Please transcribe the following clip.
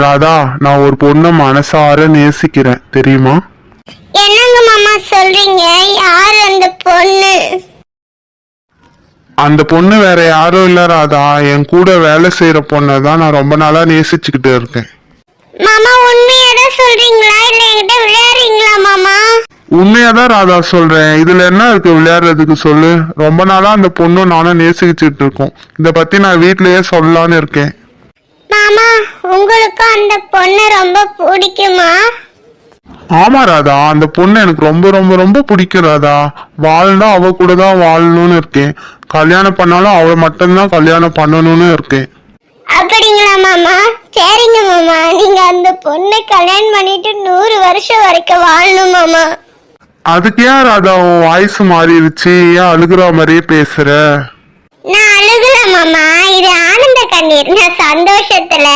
ராதா, நான் ஒரு பொண்ணை மனசார நேசிக்கிறேன், தெரியுமா? என்னங்க மாமா சொல்றீங்க? யார் அந்த பொண்ணு? அந்த பொண்ணு வேற யாரும் இல்ல ராதா, என் கூட வேலை செய்யற பொண்ணை தான் நான் ரொம்ப நாளா நேசிச்சுக்கிட்டு இருக்கேன். மாமா உண்மையாதான் சொல்றீங்களா இல்ல என்கிட்ட விளையாடுறீங்களா மாமா? உண்மையாதான் ராதா சொல்றேன். இதுல என்ன இருக்கு விளையாடுறதுக்கு சொல்லு? ரொம்ப நாளா அந்த பொண்ணும் நானும் நேசிச்சுட்டு இருக்கோம். இத பத்தி நான் வீட்லயே சொல்லலான்னு இருக்கேன். மாமா உங்களுக்கும் அந்த பொண்ணு ரொம்ப பிடிக்குமா? ஆமா ராதா, அந்த பொண்ணு எனக்கு ரொம்ப ரொம்ப ரொம்ப பிடிக்கும் ராதா. வாழ்ந்தா அவ கூட தான் வாழணும்னு இருக்கேன். கல்யாணம் பண்ணாலும் அவளை மட்டும்தான் கல்யாணம் பண்ணணும்னு இருக்கேன். அப்படிங்களா மாமா? சரிங்க மாமா, நீங்க அந்த பொண்ணை கல்யாணம் பண்ணிட்டு 100 வருஷம் வரைக்கும் வாழணும் மாமா. அதுக்கு ஏன் ராதா உன் வாய்ஸ் மாறிடுச்சு? ஏன் அழுகுற மாதிரியே பேசுற? நான் அழுகல மாமா, இது ஆனந்த கண்ணீர். நான் சந்தோஷத்துல